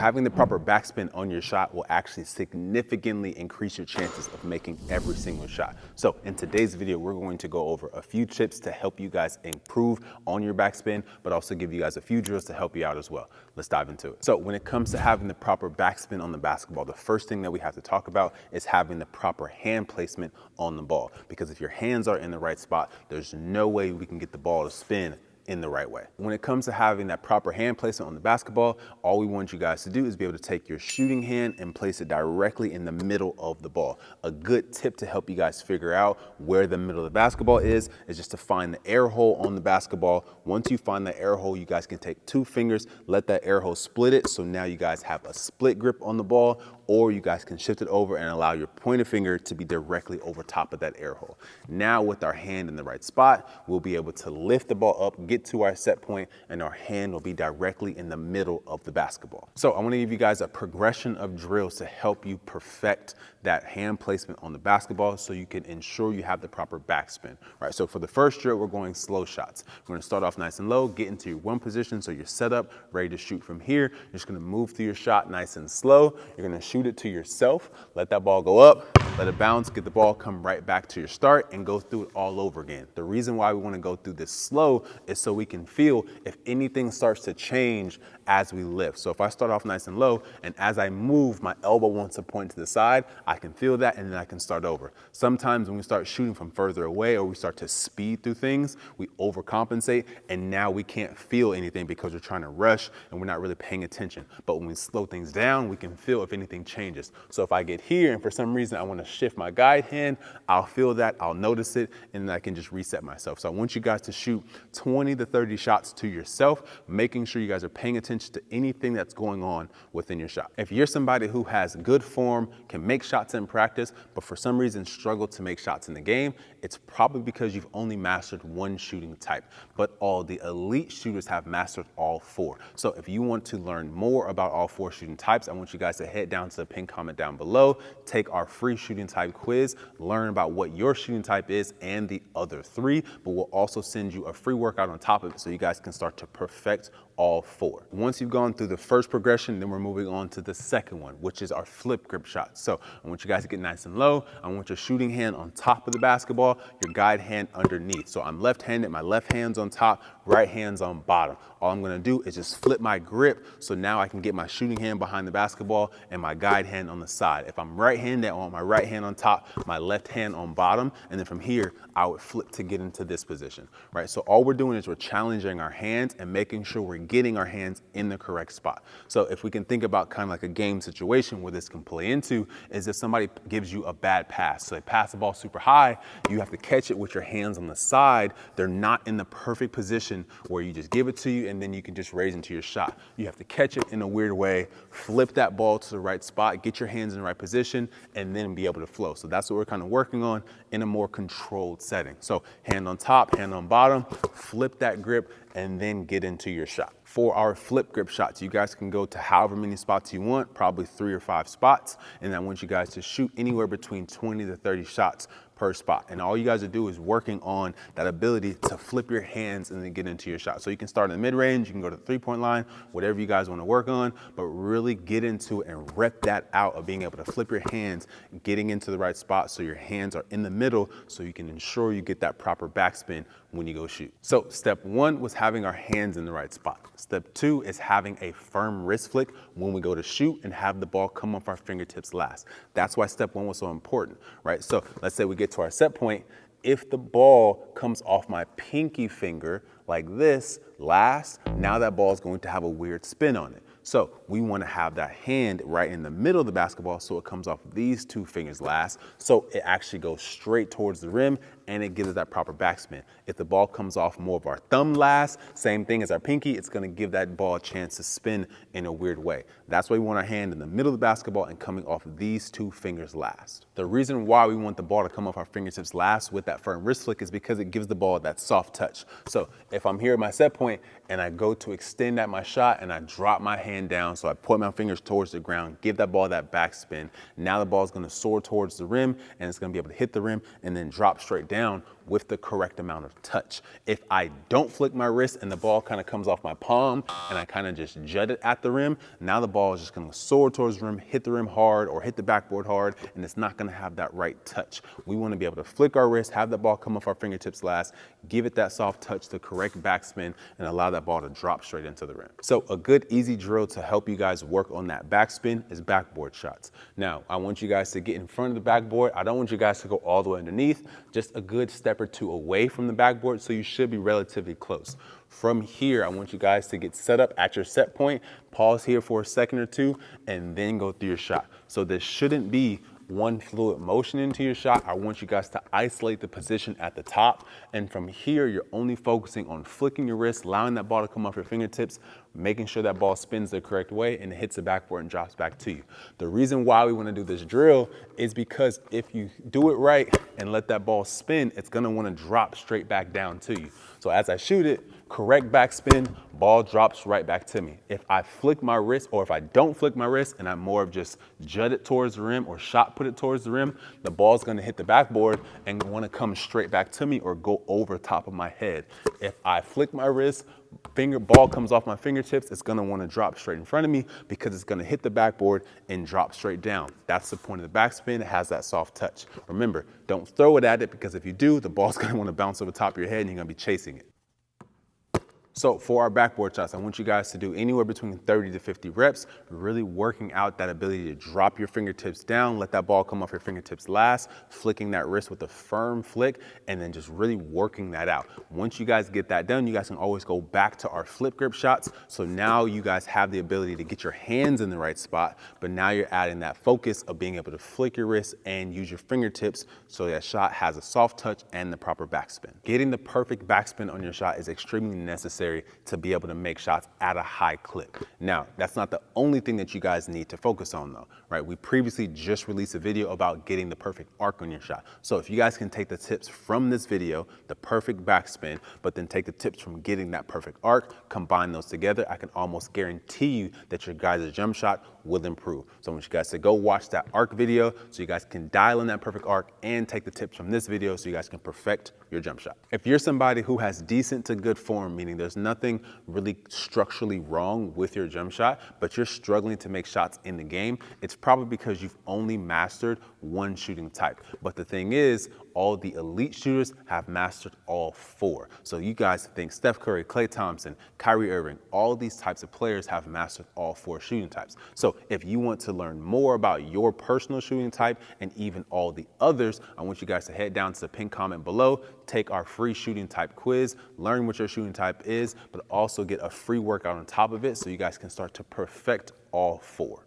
Having the proper backspin on your shot will actually significantly increase your chances of making every single shot. So in today's video, we're going to go over a few tips to help you guys improve on your backspin, but also give you guys a few drills to help you out as well. Let's dive into it. So when it comes to having the proper backspin on the basketball, the first thing that we have to talk about is having the proper hand placement on the ball. Because if your hands are in the right spot, there's no way we can get the ball to spin in the right way. When it comes to having that proper hand placement on the basketball, all we want you guys to do is be able to take your shooting hand and place it directly in the middle of the ball. A good tip to help you guys figure out where the middle of the basketball is just to find the air hole on the basketball. Once you find the air hole, you guys can take 2 fingers, let that air hole split it. So now you guys have a split grip on the ball, or you guys can shift it over and allow your pointer finger to be directly over top of that air hole. Now with our hand in the right spot, we'll be able to lift the ball up, get to our set point, and our hand will be directly in the middle of the basketball. So I want to give you guys a progression of drills to help you perfect that hand placement on the basketball so you can ensure you have the proper backspin. All right, so for the first drill, we're going slow shots. We're going to start off nice and low, get into your one position so you're set up, ready to shoot from here. You're just going to move through your shot nice and slow. You're going to shoot it to yourself, let that ball go up, let it bounce, get the ball, come right back to your start, and go through it all over again. The reason why we want to go through this slow is so we can feel if anything starts to change as we lift. So if I start off nice and low, and as I move, my elbow wants to point to the side, I can feel that, and then I can start over. Sometimes when we start shooting from further away or we start to speed through things, we overcompensate, and now we can't feel anything because we're trying to rush and we're not really paying attention. But when we slow things down, we can feel if anything changes. So if I get here and for some reason I want to shift my guide hand, I'll feel that, I'll notice it, and then I can just reset myself. So I want you guys to shoot 20 to 30 shots to yourself, making sure you guys are paying attention to anything that's going on within your shot. If you're somebody who has good form, can make shots in practice, but for some reason struggle to make shots in the game, it's probably because you've only mastered one shooting type, but all the elite shooters have mastered all 4. So if you want to learn more about all 4 shooting types, I want you guys to head down to the pinned comment down below, take our free shooting type quiz, learn about what your shooting type is and the other 3, but we'll also send you a free workout on top of it so you guys can start to perfect all 4. Once you've gone through the first progression, then we're moving on to the second one, which is our flip grip shot. So I want you guys to get nice and low. I want your shooting hand on top of the basketball, your guide hand underneath. So I'm left-handed, my left hand's on top, right hand's on bottom. All I'm gonna do is just flip my grip, so now I can get my shooting hand behind the basketball and my guide hand on the side. If I'm right-handed, I want my right hand on top, my left hand on bottom, and then from here, I would flip to get into this position, right? So all we're doing is we're challenging our hands and making sure we're getting our hands in the correct spot. So if we can think about kind of like a game situation where this can play into is if somebody gives you a bad pass. So they pass the ball super high, you have to catch it with your hands on the side. They're not in the perfect position where you just give it to you and then you can just raise into your shot. You have to catch it in a weird way, flip that ball to the right spot, get your hands in the right position, and then be able to flow. So that's what we're kind of working on in a more controlled setting. So hand on top, hand on bottom, flip that grip, and then get into your shot. For our flip grip shots, you guys can go to however many spots you want, probably 3 or 5 spots, and I want you guys to shoot anywhere between 20 to 30 shots per spot. And all you guys are do is working on that ability to flip your hands and then get into your shot. So you can start in the mid-range, you can go to the 3-point line, whatever you guys want to work on, but really get into it and rep that out of being able to flip your hands, getting into the right spot so your hands are in the middle so you can ensure you get that proper backspin when you go shoot. So step 1 was having our hands in the right spot. Step 2 is having a firm wrist flick when we go to shoot and have the ball come off our fingertips last. That's why step 1 was so important, right? So let's say we get to our set point. If the ball comes off my pinky finger like this last, now that ball is going to have a weird spin on it. So we want to have that hand right in the middle of the basketball so it comes off these 2 fingers last, so it actually goes straight towards the rim and it gives us that proper backspin. If the ball comes off more of our thumb last, same thing as our pinky, it's going to give that ball a chance to spin in a weird way. That's why we want our hand in the middle of the basketball and coming off these 2 fingers last. The reason why we want the ball to come off our fingertips last with that firm wrist flick is because it gives the ball that soft touch. So if I'm here at my set point and I go to extend at my shot and I drop my hand hand down. So I point my fingers towards the ground, give that ball that backspin. Now the ball is going to soar towards the rim, and it's going to be able to hit the rim and then drop straight down with the correct amount of touch. If I don't flick my wrist and the ball kind of comes off my palm and I kind of just jut it at the rim, now the ball is just going to soar towards the rim, hit the rim hard or hit the backboard hard, and it's not going to have that right touch. We want to be able to flick our wrist, have the ball come off our fingertips last, give it that soft touch, the correct backspin, and allow that ball to drop straight into the rim. So a good easy drill to help you guys work on that backspin is backboard shots. Now, I want you guys to get in front of the backboard. I don't want you guys to go all the way underneath, just a good step or two away from the backboard, so you should be relatively close. From here, I want you guys to get set up at your set point, pause here for a second or two, and then go through your shot. So this shouldn't be one fluid motion into your shot. I want you guys to isolate the position at the top. And from here, you're only focusing on flicking your wrist, allowing that ball to come off your fingertips, making sure that ball spins the correct way and it hits the backboard and drops back to you. The reason why we want to do this drill is because if you do it right and let that ball spin, it's going to want to drop straight back down to you. So as I shoot it, correct backspin, ball drops right back to me. If I flick my wrist, or if I don't flick my wrist and I'm more of just jut it towards the rim or shot put it towards the rim, the ball's gonna hit the backboard and wanna come straight back to me or go over top of my head. If I flick my wrist, ball comes off my fingertips, it's gonna wanna drop straight in front of me because it's gonna hit the backboard and drop straight down. That's the point of the backspin. It has that soft touch. Remember, don't throw it at it, because if you do, the ball's gonna wanna bounce over the top of your head and you're gonna be chasing it. So for our backboard shots, I want you guys to do anywhere between 30 to 50 reps, really working out that ability to drop your fingertips down, let that ball come off your fingertips last, flicking that wrist with a firm flick, and then just really working that out. Once you guys get that done, you guys can always go back to our flip grip shots. So now you guys have the ability to get your hands in the right spot, but now you're adding that focus of being able to flick your wrist and use your fingertips so that shot has a soft touch and the proper backspin. Getting the perfect backspin on your shot is extremely necessary to be able to make shots at a high clip. Now, that's not the only thing that you guys need to focus on though, right? We previously just released a video about getting the perfect arc on your shot. So if you guys can take the tips from this video, the perfect backspin, but then take the tips from getting that perfect arc, combine those together, I can almost guarantee you that your guys' jump shot will improve. So I want you guys to go watch that arc video so you guys can dial in that perfect arc and take the tips from this video so you guys can perfect your jump shot. If you're somebody who has decent to good form, meaning there's nothing really structurally wrong with your jump shot, but you're struggling to make shots in the game, it's probably because you've only mastered one shooting type. But the thing is, all the elite shooters have mastered all four. So you guys think Steph Curry, Klay Thompson, Kyrie Irving, all these types of players have mastered all four shooting types. So if you want to learn more about your personal shooting type and even all the others, I want you guys to head down to the pinned comment below, take our free shooting type quiz, learn what your shooting type is, but also get a free workout on top of it so you guys can start to perfect all four.